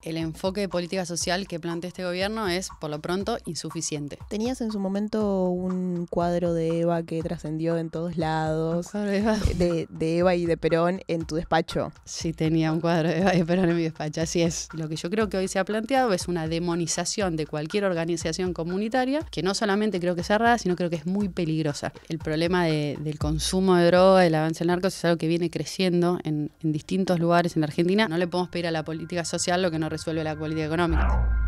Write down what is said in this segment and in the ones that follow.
el enfoque de política social que plantea este gobierno es, por lo pronto, insuficiente. Tenías en su momento un cuadro de Eva que trascendió en todos lados, de Eva y de Perón en tu despacho. Sí, tenía un cuadro de Eva de Perón en mi despacho, así es. Lo que yo creo que hoy se ha planteado es una demonización de cualquier organización comunitaria, que no solamente creo que es errada, sino creo que es muy peligrosa. El problema del consumo de droga, del avance del narcos, es algo que viene creciendo en distintos lugares en la Argentina. No le podemos pedir a la política social lo que no resuelve la política económica.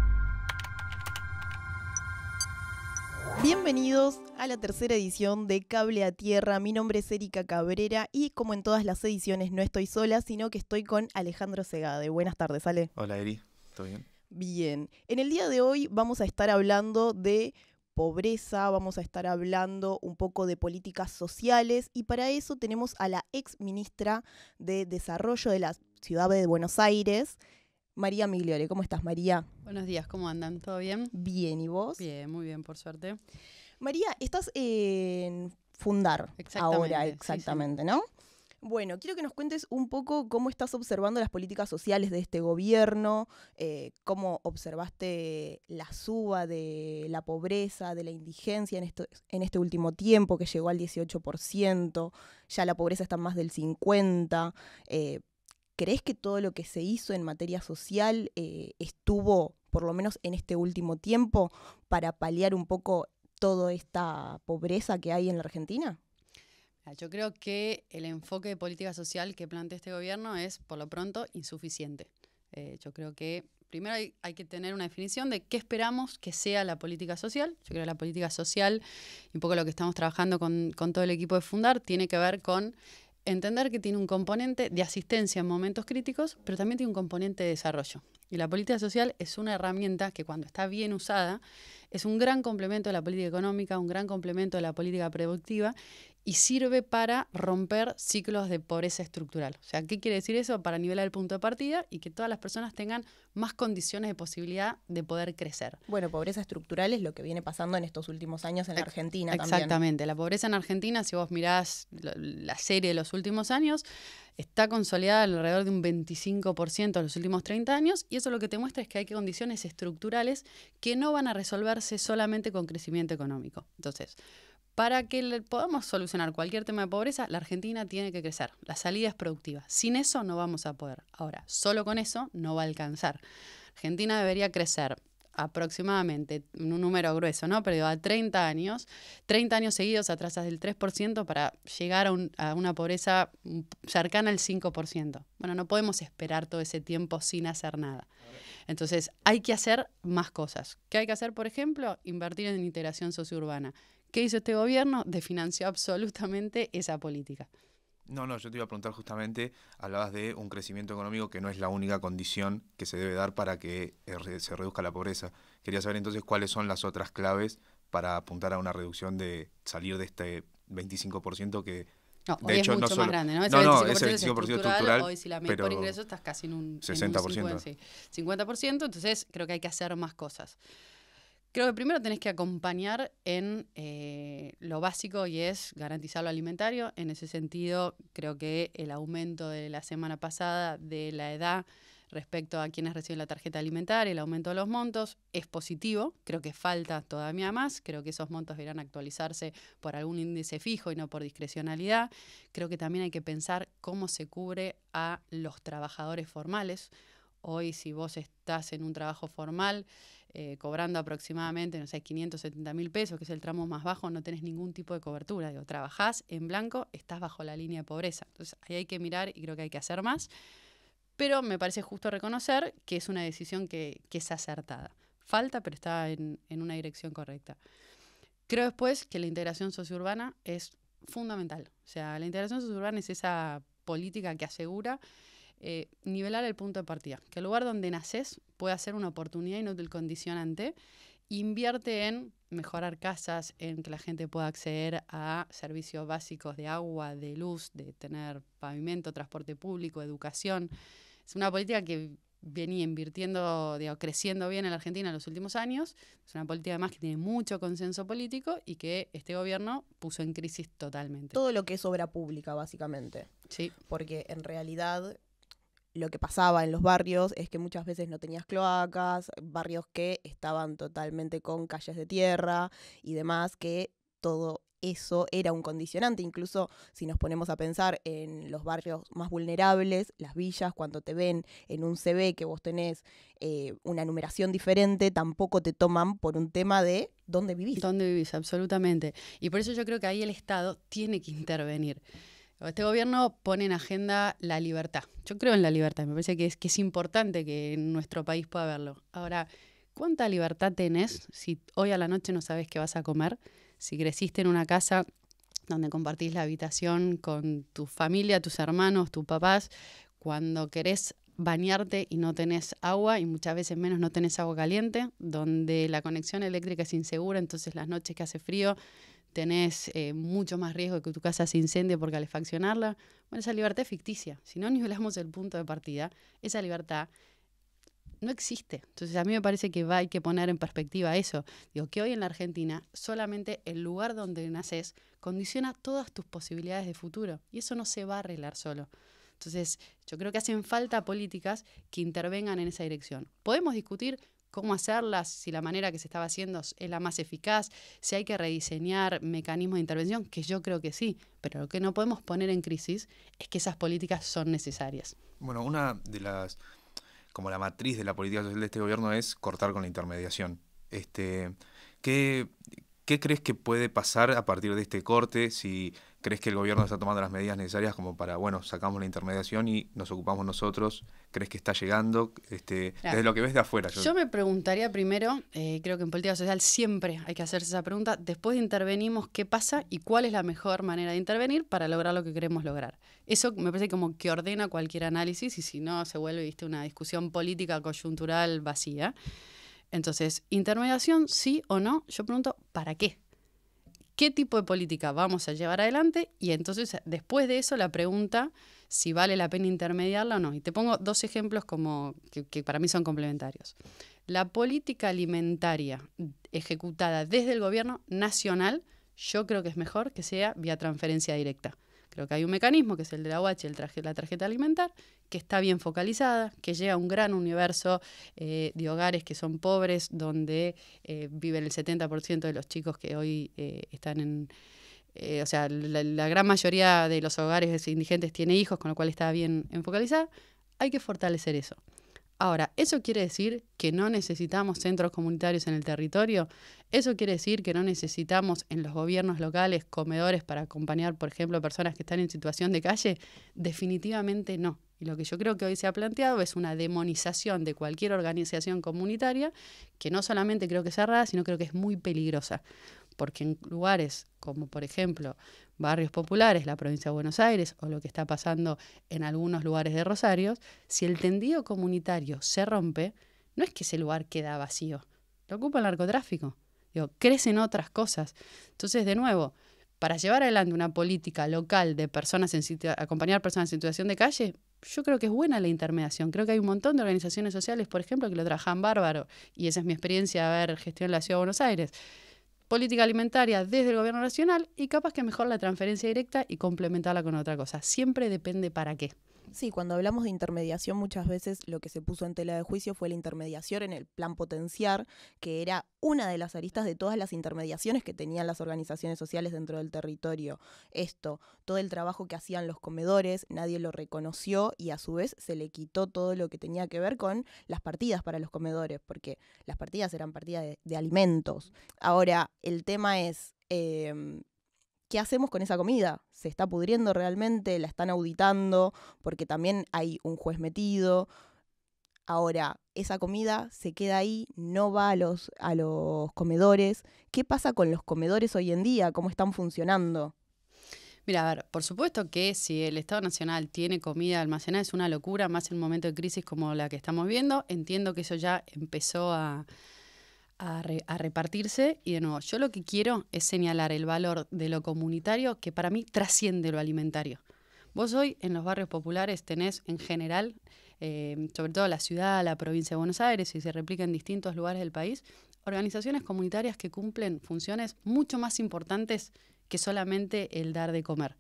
Bienvenidos a la tercera edición de Cable a Tierra. Mi nombre es Erika Cabrera y como en todas las ediciones no estoy sola, sino que estoy con Alejandro Segade. Buenas tardes, Ale. Hola, Eri. ¿Todo bien? Bien. En el día de hoy vamos a estar hablando de pobreza, vamos a estar hablando un poco de políticas sociales y para eso tenemos a la ex ministra de Desarrollo de la Ciudad de Buenos Aires, María Migliore. ¿Cómo estás, María? Buenos días, ¿cómo andan? ¿Todo bien? Bien, ¿y vos? Bien, muy bien, por suerte. María, estás en Fundar ahora, exactamente, sí. ¿No? Bueno, quiero que nos cuentes un poco cómo estás observando las políticas sociales de este gobierno, cómo observaste la suba de la pobreza, de la indigencia en este último tiempo, que llegó al 18%, ya la pobreza está en más del 50%. ¿Crees que todo lo que se hizo en materia social estuvo, por lo menos en este último tiempo, para paliar un poco toda esta pobreza que hay en la Argentina? Yo creo que el enfoque de política social que plantea este gobierno es, por lo pronto, insuficiente. Yo creo que primero hay que tener una definición de qué esperamos que sea la política social. Yo creo que la política social, y un poco lo que estamos trabajando con todo el equipo de Fundar, tiene que ver con entender que tiene un componente de asistencia en momentos críticos, pero también tiene un componente de desarrollo. Y la política social es una herramienta que cuando está bien usada es un gran complemento de la política económica, un gran complemento de la política productiva y sirve para romper ciclos de pobreza estructural. O sea, ¿qué quiere decir eso? Para nivelar el punto de partida y que todas las personas tengan más condiciones de posibilidad de poder crecer. Bueno, pobreza estructural es lo que viene pasando en estos últimos años en la Argentina también. Exactamente. La pobreza en Argentina, si vos mirás la serie de los últimos años, está consolidada alrededor de un 25% en los últimos 30 años y eso lo que te muestra es que hay condiciones estructurales que no van a resolverse solamente con crecimiento económico. Entonces, para que podamos solucionar cualquier tema de pobreza, la Argentina tiene que crecer. La salida es productiva. Sin eso no vamos a poder. Ahora, solo con eso no va a alcanzar. Argentina debería crecer aproximadamente, un número grueso, ¿no? Pero a 30 años seguidos a tasas del 3% para llegar a una pobreza cercana al 5%. Bueno, no podemos esperar todo ese tiempo sin hacer nada. Entonces, hay que hacer más cosas. ¿Qué hay que hacer, por ejemplo? Invertir en integración sociourbana. ¿Qué hizo este gobierno? Desfinanció absolutamente esa política. No, yo te iba a preguntar justamente, hablabas de un crecimiento económico que no es la única condición que se debe dar para que se reduzca la pobreza. Quería saber entonces cuáles son las otras claves para apuntar a una reducción de salir de este 25% que... No, de hoy hecho, es mucho no solo, más grande, ¿no? Ese 25% es estructural. Hoy si la medís por ingreso estás casi en un 60%. 50%, entonces creo que hay que hacer más cosas. Creo que primero tenés que acompañar en lo básico y es garantizar lo alimentario. En ese sentido, creo que el aumento de la semana pasada de la edad respecto a quienes reciben la tarjeta alimentaria, el aumento de los montos, es positivo. Creo que falta todavía más. Creo que esos montos deberán actualizarse por algún índice fijo y no por discrecionalidad. Creo que también hay que pensar cómo se cubre a los trabajadores formales. Hoy, si vos estás en un trabajo formal, cobrando aproximadamente, 570.000 pesos, que es el tramo más bajo, no tenés ningún tipo de cobertura. Trabajás en blanco, estás bajo la línea de pobreza. Entonces, ahí hay que mirar y creo que hay que hacer más. Pero me parece justo reconocer que es una decisión que es acertada. Falta, pero está en una dirección correcta. Creo después que la integración sociourbana es fundamental. O sea, la integración sociourbana es esa política que asegura nivelar el punto de partida. Que el lugar donde naces pueda ser una oportunidad y no el condicionante. Invierte en mejorar casas, en que la gente pueda acceder a servicios básicos de agua, de luz, de tener pavimento, transporte público, educación. Es una política que venía invirtiendo, creciendo bien en la Argentina en los últimos años. Es una política además que tiene mucho consenso político y que este gobierno puso en crisis totalmente. Todo lo que es obra pública, básicamente. Sí. Porque en realidad lo que pasaba en los barrios es que muchas veces no tenías cloacas, barrios que estaban totalmente con calles de tierra y demás, que todo eso era un condicionante. Incluso si nos ponemos a pensar en los barrios más vulnerables, las villas, cuando te ven en un CV que vos tenés una numeración diferente, tampoco te toman por un tema de dónde vivís. ¿Dónde vivís? Absolutamente. Y por eso yo creo que ahí el Estado tiene que intervenir. Este gobierno pone en agenda la libertad. Yo creo en la libertad. Me parece que es importante que en nuestro país pueda haberlo. Ahora, ¿cuánta libertad tenés si hoy a la noche no sabes qué vas a comer? Si creciste en una casa donde compartís la habitación con tu familia, tus hermanos, tus papás, cuando querés bañarte y no tenés agua, y muchas veces menos no tenés agua caliente, donde la conexión eléctrica es insegura, entonces las noches que hace frío tenés mucho más riesgo de que tu casa se incendie por calefaccionarla. Bueno, esa libertad es ficticia. Si no nivelamos el punto de partida, esa libertad no existe. Entonces a mí me parece que hay que poner en perspectiva eso. Digo, que hoy en la Argentina solamente el lugar donde naces condiciona todas tus posibilidades de futuro. Y eso no se va a arreglar solo. Entonces yo creo que hacen falta políticas que intervengan en esa dirección. Podemos discutir cómo hacerlas, si la manera que se estaba haciendo es la más eficaz, si hay que rediseñar mecanismos de intervención, que yo creo que sí, pero lo que no podemos poner en crisis es que esas políticas son necesarias. Bueno, una de las, como la matriz de la política social de este gobierno es cortar con la intermediación. ¿Qué crees que puede pasar a partir de este corte? Si crees que el gobierno está tomando las medidas necesarias como para, bueno, sacamos la intermediación y nos ocupamos nosotros. ¿Crees que está llegando? Desde lo que ves de afuera. Yo me preguntaría primero, creo que en política social siempre hay que hacerse esa pregunta, después intervenimos, ¿qué pasa y cuál es la mejor manera de intervenir para lograr lo que queremos lograr? Eso me parece como que ordena cualquier análisis y si no se vuelve, viste, una discusión política coyuntural vacía. Entonces, intermediación, sí o no, yo pregunto, ¿para qué? ¿Qué tipo de política vamos a llevar adelante? Y entonces, después de eso, la pregunta si vale la pena intermediarla o no. Y te pongo dos ejemplos como que para mí son complementarios. La política alimentaria ejecutada desde el gobierno nacional, yo creo que es mejor que sea vía transferencia directa. Creo que hay un mecanismo, que es el de la UH, la tarjeta alimentar, que está bien focalizada, que llega a un gran universo de hogares que son pobres, donde viven el 70% de los chicos que hoy están en... o sea, la gran mayoría de los hogares indigentes tiene hijos, con lo cual está bien focalizada. Hay que fortalecer eso. Ahora, ¿eso quiere decir que no necesitamos centros comunitarios en el territorio? ¿Eso quiere decir que no necesitamos en los gobiernos locales comedores para acompañar, por ejemplo, a personas que están en situación de calle? Definitivamente no. Y lo que yo creo que hoy se ha planteado es una demonización de cualquier organización comunitaria que no solamente creo que es errada, sino creo que es muy peligrosa. Porque en lugares como, por ejemplo, barrios populares, la provincia de Buenos Aires, o lo que está pasando en algunos lugares de Rosario, si el tendido comunitario se rompe, no es que ese lugar queda vacío, lo ocupa el narcotráfico. Crecen otras cosas. Entonces, de nuevo, para llevar adelante una política local de acompañar personas en situación de calle, yo creo que es buena la intermediación. Creo que hay un montón de organizaciones sociales, por ejemplo, que lo trabajan bárbaro, y esa es mi experiencia de haber gestionado la Ciudad de Buenos Aires. Política alimentaria desde el gobierno nacional y capaz que mejor la transferencia directa y complementarla con otra cosa. Siempre depende para qué. Sí, cuando hablamos de intermediación muchas veces lo que se puso en tela de juicio fue la intermediación en el plan potenciar, que era una de las aristas de todas las intermediaciones que tenían las organizaciones sociales dentro del territorio. Todo el trabajo que hacían los comedores, nadie lo reconoció y a su vez se le quitó todo lo que tenía que ver con las partidas para los comedores, porque las partidas eran partidas de alimentos. Ahora, el tema es... ¿qué hacemos con esa comida? ¿Se está pudriendo realmente? ¿La están auditando? Porque también hay un juez metido. Ahora, esa comida se queda ahí, no va a los comedores. ¿Qué pasa con los comedores hoy en día? ¿Cómo están funcionando? Mira, a ver, por supuesto que si el Estado Nacional tiene comida almacenada es una locura, más en un momento de crisis como la que estamos viendo. Entiendo que eso ya empezó a repartirse y de nuevo, yo lo que quiero es señalar el valor de lo comunitario que para mí trasciende lo alimentario. Vos hoy en los barrios populares tenés en general, sobre todo la ciudad, la provincia de Buenos Aires y se replica en distintos lugares del país, organizaciones comunitarias que cumplen funciones mucho más importantes que solamente el dar de comer.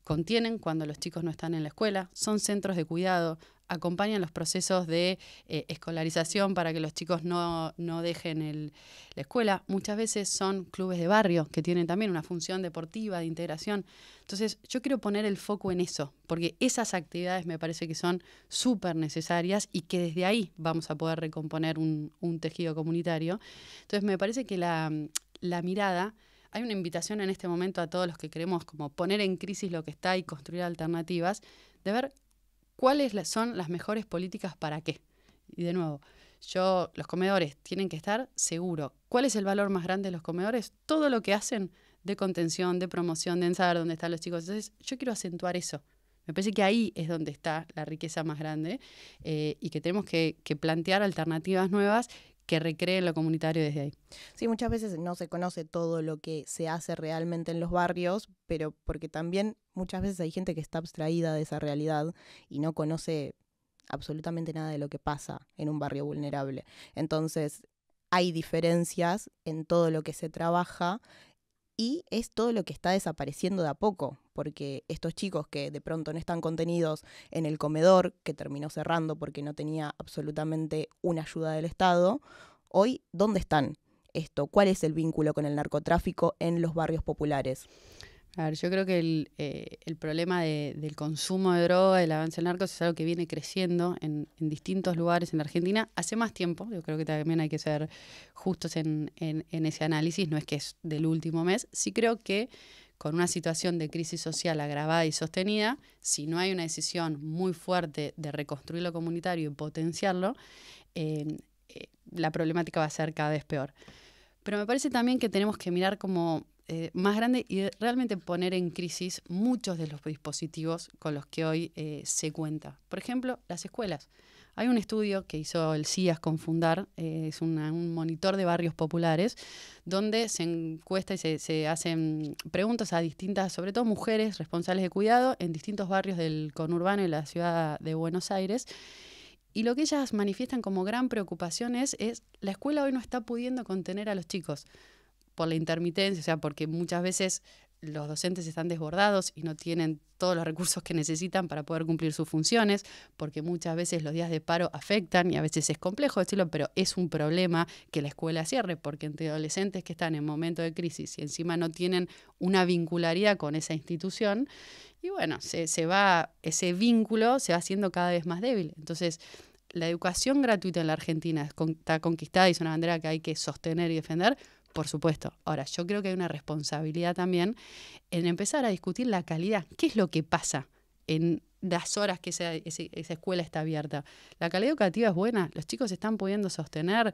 contienen cuando los chicos no están en la escuela, son centros de cuidado, acompañan los procesos de escolarización para que los chicos no dejen la escuela. Muchas veces son clubes de barrio que tienen también una función deportiva, de integración. Entonces, yo quiero poner el foco en eso, porque esas actividades me parece que son súper necesarias y que desde ahí vamos a poder recomponer un tejido comunitario. Entonces, me parece que la mirada... Hay una invitación en este momento a todos los que queremos como poner en crisis lo que está y construir alternativas, de ver cuáles son las mejores políticas para qué. Y de nuevo, los comedores tienen que estar seguros. ¿Cuál es el valor más grande de los comedores? Todo lo que hacen de contención, de promoción, de saber dónde están los chicos. Entonces, yo quiero acentuar eso. Me parece que ahí es donde está la riqueza más grande y que tenemos que plantear alternativas nuevas que recreen lo comunitario desde ahí. Sí, muchas veces no se conoce todo lo que se hace realmente en los barrios, pero porque también muchas veces hay gente que está abstraída de esa realidad y no conoce absolutamente nada de lo que pasa en un barrio vulnerable. Entonces, hay diferencias en todo lo que se trabaja y es todo lo que está desapareciendo de a poco, porque estos chicos que de pronto no están contenidos en el comedor, que terminó cerrando porque no tenía absolutamente una ayuda del Estado, hoy, ¿dónde están? ¿Cuál es el vínculo con el narcotráfico en los barrios populares? A ver, yo creo que el problema del consumo de droga, del avance del narco, es algo que viene creciendo en distintos lugares en la Argentina hace más tiempo. Yo creo que también hay que ser justos en ese análisis, no es que es del último mes. Sí creo que con una situación de crisis social agravada y sostenida, si no hay una decisión muy fuerte de reconstruir lo comunitario y potenciarlo, la problemática va a ser cada vez peor. Pero me parece también que tenemos que mirar como más grande y realmente poner en crisis muchos de los dispositivos con los que hoy se cuenta. Por ejemplo, las escuelas. Hay un estudio que hizo el CIAS con Fundar, es un monitor de barrios populares, donde se encuesta y se hacen preguntas a distintas, sobre todo mujeres responsables de cuidado, en distintos barrios del conurbano y la ciudad de Buenos Aires. Y lo que ellas manifiestan como gran preocupación es la escuela hoy no está pudiendo contener a los chicos por la intermitencia, o sea, porque muchas veces los docentes están desbordados y no tienen todos los recursos que necesitan para poder cumplir sus funciones, porque muchas veces los días de paro afectan y a veces es complejo decirlo, pero es un problema que la escuela cierre, porque entre adolescentes que están en momento de crisis y encima no tienen una vincularidad con esa institución, y bueno, ese vínculo se va haciendo cada vez más débil. Entonces, la educación gratuita en la Argentina está conquistada y es una bandera que hay que sostener y defender, por supuesto. Ahora, yo creo que hay una responsabilidad también en empezar a discutir la calidad. ¿Qué es lo que pasa en las horas que esa escuela está abierta? ¿La calidad educativa es buena? ¿Los chicos se están pudiendo sostener?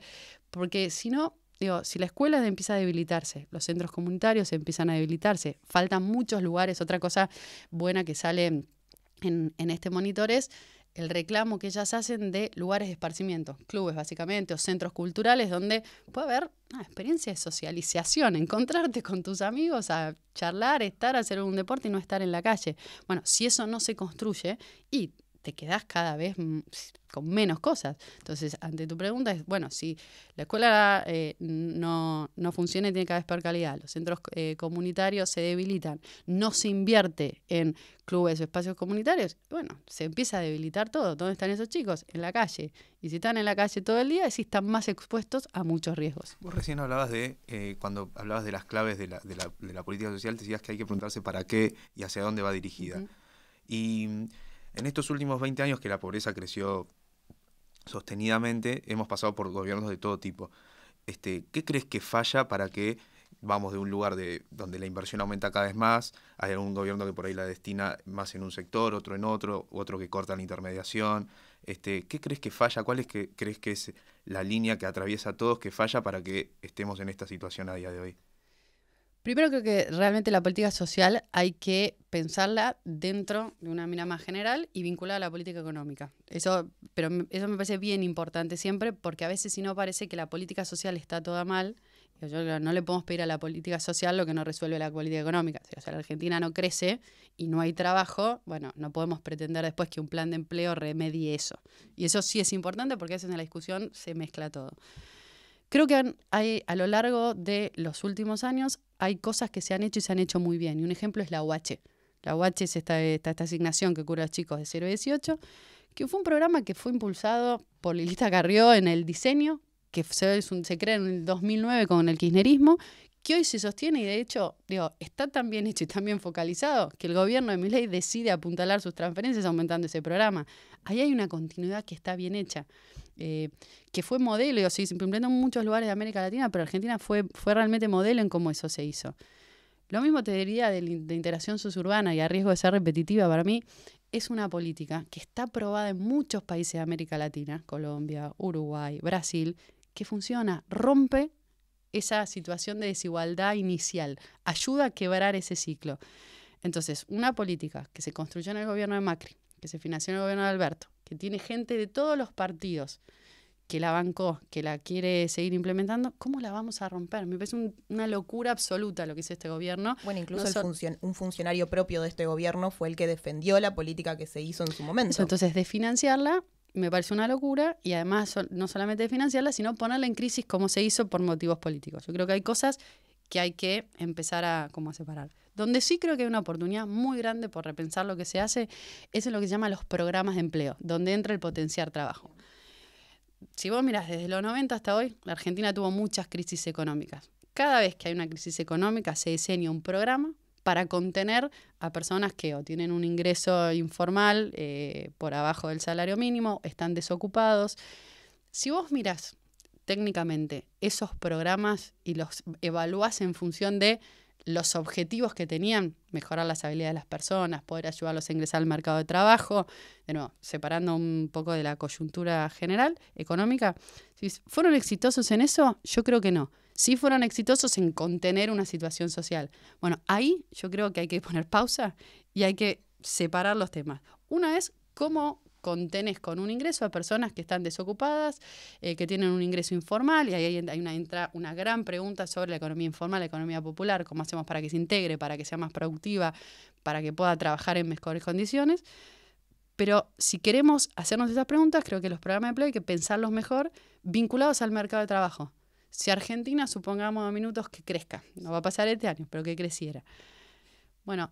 Porque si no, si la escuela empieza a debilitarse, los centros comunitarios empiezan a debilitarse, faltan muchos lugares. Otra cosa buena que sale en este monitor es el reclamo que ellas hacen de lugares de esparcimiento, clubes básicamente, o centros culturales donde puede haber una experiencia de socialización, encontrarte con tus amigos, a charlar, hacer un deporte y no estar en la calle. Bueno, si eso no se construye y te quedás cada vez con menos cosas. Entonces, ante tu pregunta es, bueno, si la escuela no funciona y tiene cada vez peor calidad, los centros comunitarios se debilitan, no se invierte en clubes o espacios comunitarios, bueno, se empieza a debilitar todo. ¿Dónde están esos chicos? En la calle. Y si están en la calle todo el día, sí están más expuestos a muchos riesgos. Vos recién hablabas cuando hablabas de las claves de la política social, decías que hay que preguntarse para qué y hacia dónde va dirigida. Uh-huh. Y en estos últimos 20 años que la pobreza creció sostenidamente, hemos pasado por gobiernos de todo tipo. ¿Qué crees que falla para que vamos de un lugar donde la inversión aumenta cada vez más, hay algún gobierno que por ahí la destina más en un sector, otro en otro que corta la intermediación? ¿Qué crees que falla? ¿Cuál crees que es la línea que atraviesa a todos que falla para que estemos en esta situación a día de hoy? Primero creo que realmente la política social hay que pensarla dentro de una mirada más general y vinculada a la política económica. Pero eso me parece bien importante siempre, porque a veces si no parece que la política social está toda mal. No le podemos pedir a la política social lo que no resuelve la política económica. O sea, la Argentina no crece y no hay trabajo, bueno, no podemos pretender después que un plan de empleo remedie eso. Y eso sí es importante porque a veces en la discusión se mezcla todo. Creo que a lo largo de los últimos años hay cosas que se han hecho y se han hecho muy bien. Y un ejemplo es la UH. La UH es esta asignación que cura a los chicos de 0 a 18, que fue un programa que fue impulsado por Lilita Carrió en el diseño, que se crea en el 2009 con el kirchnerismo, que hoy se sostiene y de hecho está tan bien hecho y tan bien focalizado que el gobierno de Milei decide apuntalar sus transferencias aumentando ese programa. Ahí hay una continuidad que está bien hecha, que fue modelo, se implementó en muchos lugares de América Latina, pero Argentina fue realmente modelo en cómo eso se hizo. Lo mismo te diría de integración suburbana, y a riesgo de ser repetitiva para mí, es una política que está aprobada en muchos países de América Latina, Colombia, Uruguay, Brasil, que funciona, rompe esa situación de desigualdad inicial, ayuda a quebrar ese ciclo. Entonces, una política que se construyó en el gobierno de Macri, que se financió en el gobierno de Alberto, que tiene gente de todos los partidos que la bancó, que la quiere seguir implementando, ¿cómo la vamos a romper? Me parece una locura absoluta lo que hizo este gobierno. Bueno, incluso un funcionario propio de este gobierno fue el que defendió la política que se hizo en su momento. Eso, entonces, de financiarla me parece una locura, y además no solamente de financiarla, sino ponerla en crisis como se hizo por motivos políticos. Yo creo que hay cosas que hay que empezar a separar. Donde sí creo que hay una oportunidad muy grande por repensar lo que se hace es en lo que se llama los programas de empleo, donde entra el potenciar trabajo. Si vos mirás desde los 90 hasta hoy, la Argentina tuvo muchas crisis económicas. Cada vez que hay una crisis económica se diseña un programa para contener a personas que o tienen un ingreso informal por abajo del salario mínimo, están desocupados. Si vos mirás técnicamente esos programas y los evaluás en función de los objetivos que tenían, mejorar las habilidades de las personas, poder ayudarlos a ingresar al mercado de trabajo, de nuevo, separando un poco de la coyuntura general, económica, si ¿fueron exitosos en eso? Yo creo que no. Sí fueron exitosos en contener una situación social. Bueno, ahí yo creo que hay que poner pausa y hay que separar los temas. Una es cómo contenes con un ingreso a personas que están desocupadas, que tienen un ingreso informal, y ahí entra una gran pregunta sobre la economía informal, la economía popular, cómo hacemos para que se integre, para que sea más productiva, para que pueda trabajar en mejores condiciones. Pero si queremos hacernos esas preguntas, creo que los programas de empleo hay que pensarlos mejor vinculados al mercado de trabajo. Si Argentina, supongamos a minutos que crezca, no va a pasar este año, pero que creciera. Bueno,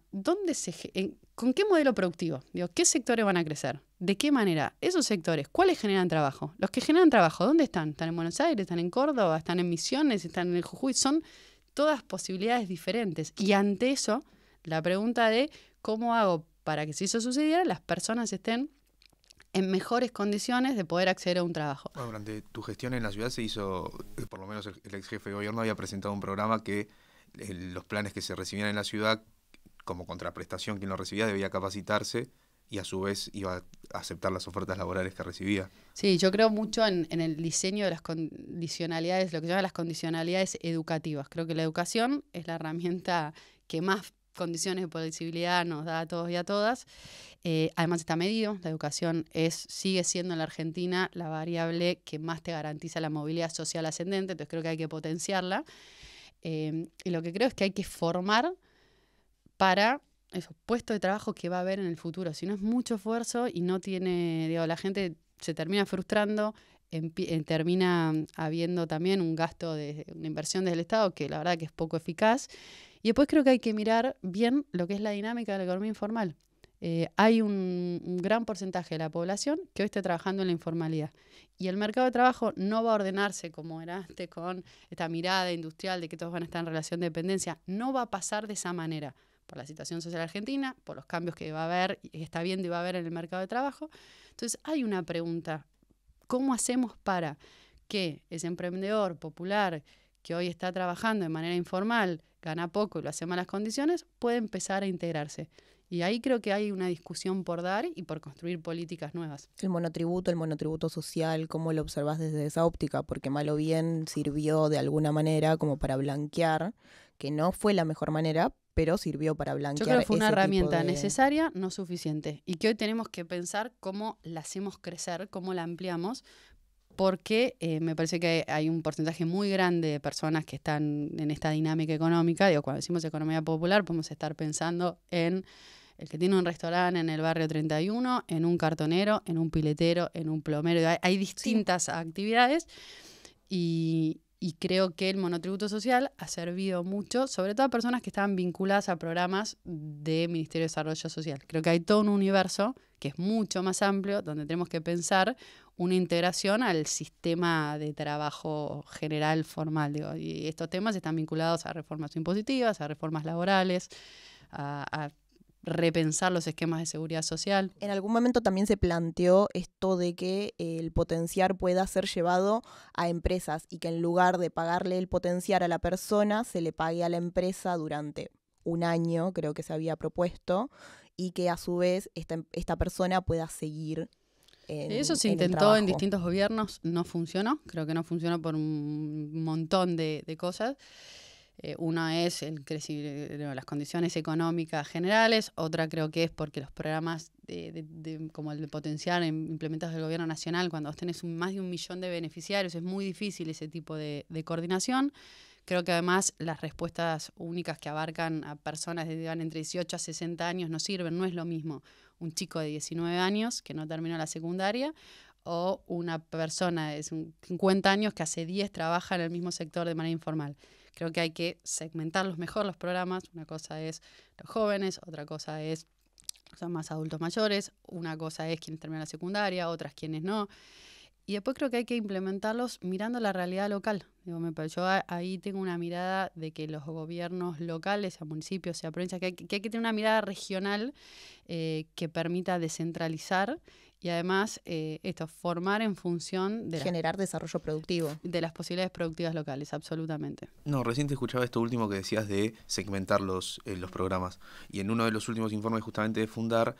¿con qué modelo productivo? ¿Qué sectores van a crecer? ¿De qué manera? Esos sectores, ¿cuáles generan trabajo? Los que generan trabajo, ¿dónde están? ¿Están en Buenos Aires? ¿Están en Córdoba? ¿Están en Misiones? ¿Están en el Jujuy? Son todas posibilidades diferentes. Y ante eso, la pregunta de cómo hago para que si eso sucediera, las personas estén en mejores condiciones de poder acceder a un trabajo. Bueno, durante tu gestión en la ciudad se hizo, por lo menos el ex jefe de gobierno había presentado un programa que los planes que se recibían en la ciudad, como contraprestación, quien lo recibía debía capacitarse y a su vez iba a aceptar las ofertas laborales que recibía. Sí, yo creo mucho en el diseño de las condicionalidades, lo que se llama las condicionalidades educativas. Creo que la educación es la herramienta que más condiciones de posibilidad nos da a todos y a todas. Además está medido, la educación sigue siendo en la Argentina la variable que más te garantiza la movilidad social ascendente, entonces creo que hay que potenciarla. Y lo que creo es que hay que formar para esos puestos de trabajo que va a haber en el futuro. Si no es mucho esfuerzo y no tiene, la gente se termina frustrando, termina habiendo también un gasto de una inversión del Estado que la verdad que es poco eficaz. Y después creo que hay que mirar bien lo que es la dinámica de la economía informal. Hay un gran porcentaje de la población que hoy está trabajando en la informalidad. Y el mercado de trabajo no va a ordenarse como era antes con esta mirada industrial de que todos van a estar en relación de dependencia. No va a pasar de esa manera, por la situación social argentina, por los cambios que va a haber, y está viendo y va a haber en el mercado de trabajo. Entonces hay una pregunta, ¿cómo hacemos para que ese emprendedor popular que hoy está trabajando de manera informal, gana poco y lo hace en malas condiciones, puede empezar a integrarse? Y ahí creo que hay una discusión por dar y por construir políticas nuevas. El monotributo social, ¿cómo lo observás desde esa óptica? Porque mal o bien sirvió de alguna manera como para blanquear, que no fue la mejor manera, pero sirvió para blanquear. Yo creo que fue una herramienta necesaria, no suficiente, y que hoy tenemos que pensar cómo la hacemos crecer, cómo la ampliamos, porque me parece que hay un porcentaje muy grande de personas que están en esta dinámica económica. Cuando decimos economía popular, podemos estar pensando en el que tiene un restaurante en el barrio 31, en un cartonero, en un piletero, en un plomero. Hay distintas actividades y Y creo que el monotributo social ha servido mucho, sobre todo a personas que estaban vinculadas a programas de Ministerio de Desarrollo Social. Creo que hay todo un universo que es mucho más amplio, donde tenemos que pensar una integración al sistema de trabajo general formal. Digo, y estos temas están vinculados a reformas impositivas, a reformas laborales, a repensar los esquemas de seguridad social. En algún momento también se planteó esto de que el potenciar pueda ser llevado a empresas y que en lugar de pagarle el potenciar a la persona, se le pague a la empresa durante un año, creo que se había propuesto, y que a su vez esta persona pueda seguir eso se intentó en distintos gobiernos, no funcionó. Creo que no funcionó por un montón de cosas. Una es las condiciones económicas generales, otra creo que es porque los programas como el de potenciar implementados del gobierno nacional, cuando vos tenés más de 1 millón de beneficiarios, es muy difícil ese tipo de coordinación. Creo que además las respuestas únicas que abarcan a personas que van entre 18 a 60 años no sirven, no es lo mismo un chico de 19 años que no terminó la secundaria o una persona de 50 años que hace 10 trabaja en el mismo sector de manera informal. Creo que hay que segmentarlos mejor los programas. Una cosa es los jóvenes, otra cosa es son más adultos mayores, una cosa es quienes terminan la secundaria, otras quienes no. Y después creo que hay que implementarlos mirando la realidad local. Digo, yo ahí tengo una mirada de que los gobiernos locales, sea municipios, sea provincias, que hay que tener una mirada regional que permita descentralizar y además formar en función de generar desarrollo productivo. De las posibilidades productivas locales, absolutamente. No, recién te escuchaba esto último que decías de segmentar los programas. Y en uno de los últimos informes justamente de Fundar,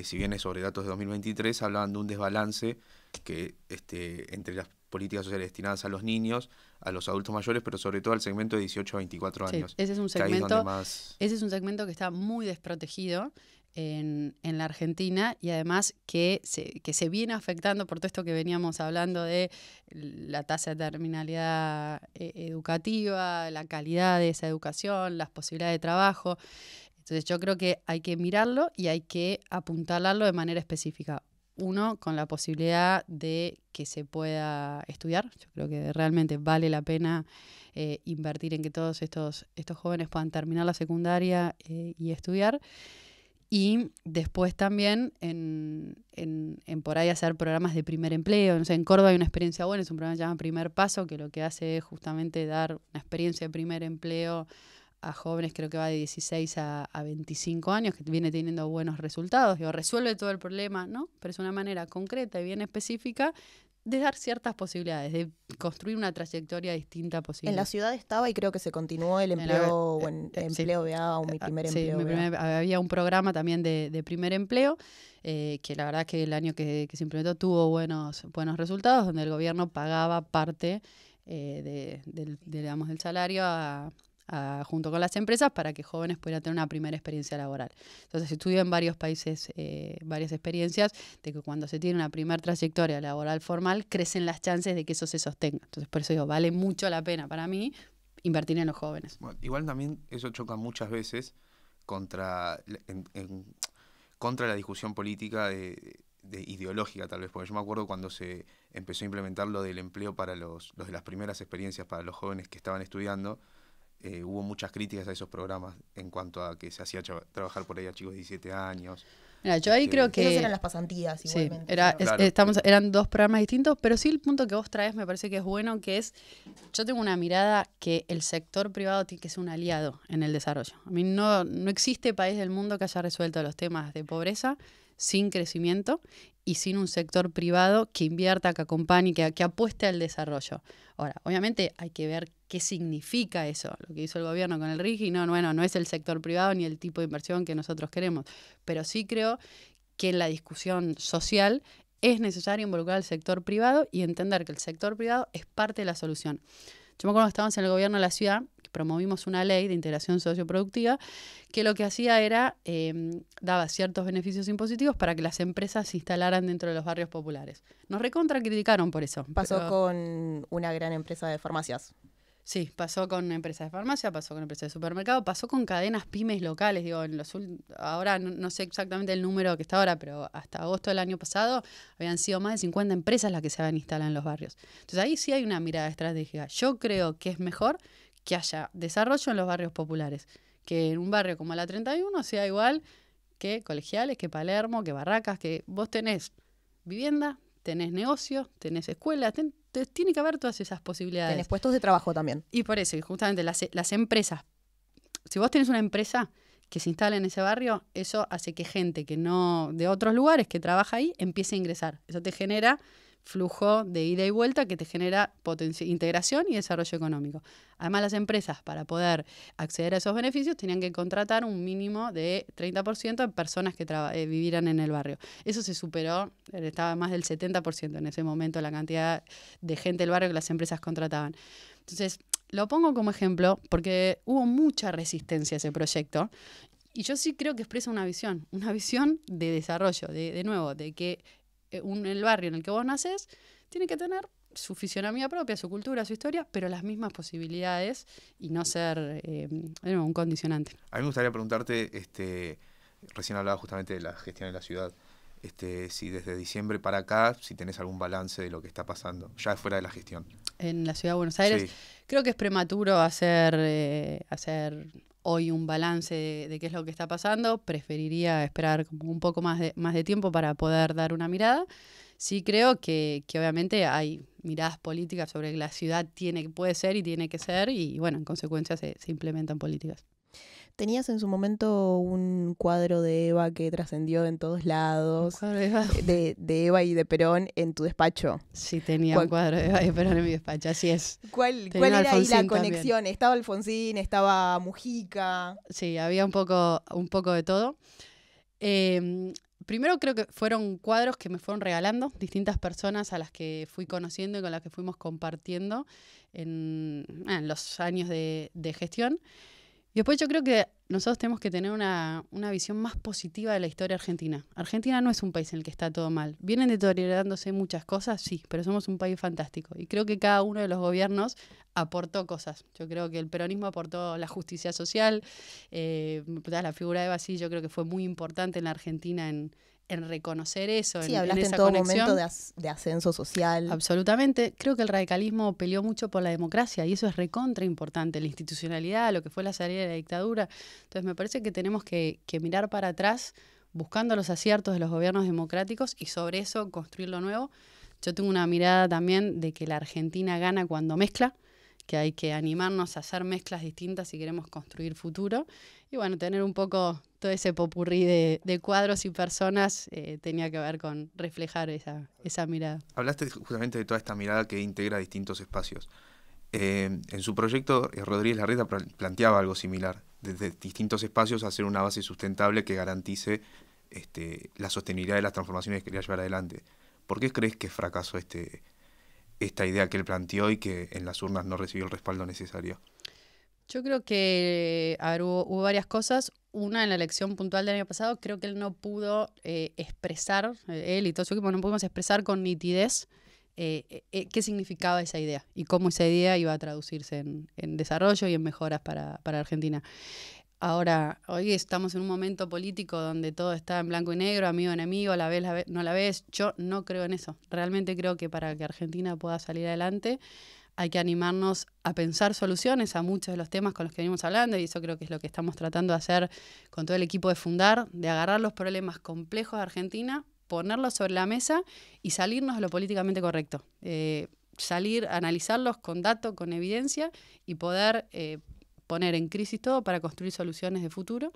si bien es sobre datos de 2023, hablaban de un desbalance que entre las políticas sociales destinadas a los niños, a los adultos mayores, pero sobre todo al segmento de 18 a 24 años. Sí, ese es un segmento que está muy desprotegido en la Argentina y además que se viene afectando por todo esto que veníamos hablando de la tasa de terminalidad educativa, la calidad de esa educación, las posibilidades de trabajo. Entonces yo creo que hay que mirarlo y hay que apuntalarlo de manera específica. Uno, con la posibilidad de que se pueda estudiar. Yo creo que realmente vale la pena invertir en que todos estos jóvenes puedan terminar la secundaria y estudiar. Y después también en por ahí hacer programas de primer empleo. No sé, en Córdoba hay una experiencia buena, es un programa que se llama Primer Paso, que lo que hace es justamente dar una experiencia de primer empleo a jóvenes, creo que va de 16 a 25 años, que viene teniendo buenos resultados. Digo, resuelve todo el problema, ¿no? Pero es una manera concreta y bien específica de dar ciertas posibilidades, de construir una trayectoria distinta posible. En la ciudad estaba y creo que se continuó el empleo, empleo BA o mi primer empleo. Había un programa también de primer empleo, que la verdad que el año que se implementó tuvo buenos resultados, donde el gobierno pagaba parte del salario junto con las empresas para que jóvenes pudieran tener una primera experiencia laboral. Entonces estudié en varios países varias experiencias de que cuando se tiene una primera trayectoria laboral formal crecen las chances de que eso se sostenga. Entonces por eso digo, vale mucho la pena para mí invertir en los jóvenes. Bueno, igual también eso choca muchas veces contra la discusión política de ideológica tal vez, porque yo me acuerdo cuando se empezó a implementar lo del empleo para los de las primeras experiencias para los jóvenes que estaban estudiando. Hubo muchas críticas a esos programas en cuanto a que se hacía trabajar por ahí a chicos de 17 años. Mira, yo ahí creo que... Esas eran las pasantías igualmente. Sí, eran dos programas distintos, pero sí el punto que vos traes me parece que es bueno, que es, yo tengo una mirada que el sector privado tiene que ser un aliado en el desarrollo. A mí no existe país del mundo que haya resuelto los temas de pobreza sin crecimiento y sin un sector privado que invierta, que acompañe, que apueste al desarrollo. Ahora, obviamente hay que ver qué significa eso, lo que hizo el gobierno con el RIGI, no es el sector privado ni el tipo de inversión que nosotros queremos, pero sí creo que en la discusión social es necesario involucrar al sector privado y entender que el sector privado es parte de la solución. Yo me acuerdo que estábamos en el gobierno de la ciudad, que promovimos una ley de integración socioproductiva, que lo que hacía era, daba ciertos beneficios impositivos para que las empresas se instalaran dentro de los barrios populares. Nos recontra criticaron por eso. Pasó con una gran empresa de farmacias. Sí, pasó con empresas de farmacia, pasó con empresas de supermercado, pasó con cadenas pymes locales. Digo, ahora no sé exactamente el número que está ahora, pero hasta agosto del año pasado habían sido más de 50 empresas las que se habían instalado en los barrios. Entonces ahí sí hay una mirada estratégica. Yo creo que es mejor que haya desarrollo en los barrios populares, que en un barrio como la 31 sea igual que Colegiales, que Palermo, que Barracas, que vos tenés vivienda, tenés negocio, tenés escuela, tiene que haber todas esas posibilidades. Tenés puestos de trabajo también. Y por eso, y justamente las empresas, si vos tenés una empresa que se instala en ese barrio, eso hace que gente que no de otros lugares que trabaja ahí empiece a ingresar. Eso te genera flujo de ida y vuelta que te genera integración y desarrollo económico. Además, las empresas, para poder acceder a esos beneficios, tenían que contratar un mínimo de 30% de personas que vivieran en el barrio. Eso se superó, estaba más del 70% en ese momento la cantidad de gente del barrio que las empresas contrataban. Entonces, lo pongo como ejemplo porque hubo mucha resistencia a ese proyecto y yo sí creo que expresa una visión de desarrollo, de nuevo, de que el barrio en el que vos nacés tiene que tener su fisionomía propia, su cultura, su historia, pero las mismas posibilidades y no ser un condicionante. A mí me gustaría preguntarte, recién hablaba justamente de la gestión en la ciudad, si desde diciembre para acá, si tenés algún balance de lo que está pasando, ya fuera de la gestión. En la ciudad de Buenos Aires, sí. Creo que es prematuro hacer hoy un balance de qué es lo que está pasando. Preferiría esperar como un poco más de tiempo para poder dar una mirada. Sí creo que obviamente hay miradas políticas sobre que la ciudad puede ser y tiene que ser y bueno, en consecuencia se implementan políticas. Tenías en su momento un cuadro de Eva que trascendió en todos lados. ¿Un cuadro de Eva? De Eva y de Perón en tu despacho. Sí, tenía un cuadro de Eva y de Perón en mi despacho, así es. ¿Cuál era ahí la conexión? También. ¿Estaba Alfonsín? ¿Estaba Mujica? Sí, había un poco de todo. Primero creo que fueron cuadros que me fueron regalando distintas personas a las que fui conociendo y con las que fuimos compartiendo en los años de gestión. Y después yo creo que nosotros tenemos que tener una visión más positiva de la historia argentina. Argentina no es un país en el que está todo mal. Vienen deteriorándose muchas cosas, sí, pero somos un país fantástico. Y creo que cada uno de los gobiernos aportó cosas. Yo creo que el peronismo aportó la justicia social, la figura de Eva sí, yo creo que fue muy importante en la Argentina en reconocer eso, sí, hablaste en todo momento de ascenso social. Absolutamente. Creo que el radicalismo peleó mucho por la democracia y eso es recontra importante, la institucionalidad, lo que fue la salida de la dictadura. Entonces me parece que tenemos que mirar para atrás buscando los aciertos de los gobiernos democráticos y sobre eso construir lo nuevo. Yo tengo una mirada también de que la Argentina gana cuando mezcla, que hay que animarnos a hacer mezclas distintas si queremos construir futuro. Y bueno, tener un poco todo ese popurrí de cuadros y personas tenía que ver con reflejar esa mirada. Hablaste justamente de toda esta mirada que integra distintos espacios. En su proyecto, Rodríguez Larreta planteaba algo similar, desde distintos espacios hacer una base sustentable que garantice la sostenibilidad de las transformaciones que quería llevar adelante. ¿Por qué crees que fracasó esta idea que él planteó y que en las urnas no recibió el respaldo necesario? Yo creo que hubo varias cosas. Una, en la elección puntual del año pasado, creo que él no pudo expresar, él y todo su equipo no pudimos expresar con nitidez qué significaba esa idea y cómo esa idea iba a traducirse en desarrollo y en mejoras para Argentina. Ahora, hoy estamos en un momento político donde todo está en blanco y negro, amigo, enemigo, la ves, no la ves. Yo no creo en eso. Realmente creo que para que Argentina pueda salir adelante hay que animarnos a pensar soluciones a muchos de los temas con los que venimos hablando y eso creo que es lo que estamos tratando de hacer con todo el equipo de Fundar, de agarrar los problemas complejos de Argentina, ponerlos sobre la mesa y salirnos de lo políticamente correcto. Salir, analizarlos con datos, con evidencia y poder poner en crisis todo para construir soluciones de futuro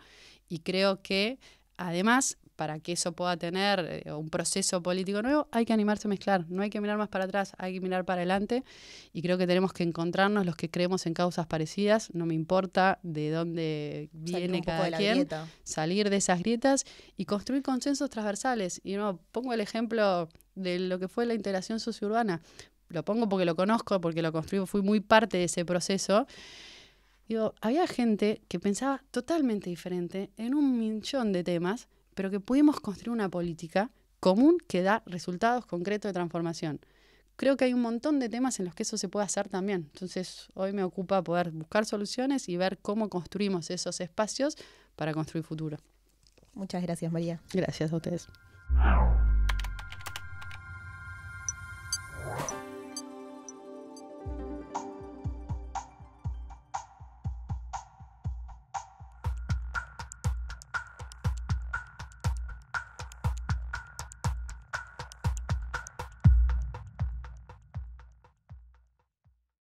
y creo que además para que eso pueda tener un proceso político nuevo hay que animarse a mezclar, no hay que mirar más para atrás, hay que mirar para adelante y creo que tenemos que encontrarnos los que creemos en causas parecidas, no me importa de dónde viene cada quien, salir de esas grietas y construir consensos transversales y no pongo el ejemplo de lo que fue la integración sociourbana, lo pongo porque lo conozco, porque lo construí, fui muy parte de ese proceso. Digo, había gente que pensaba totalmente diferente en un millón de temas, pero que pudimos construir una política común que da resultados concretos de transformación. creo que hay un montón de temas en los que eso se puede hacer también. Entonces, hoy me ocupa poder buscar soluciones y ver cómo construimos esos espacios para construir futuro. Muchas gracias, María. Gracias a ustedes.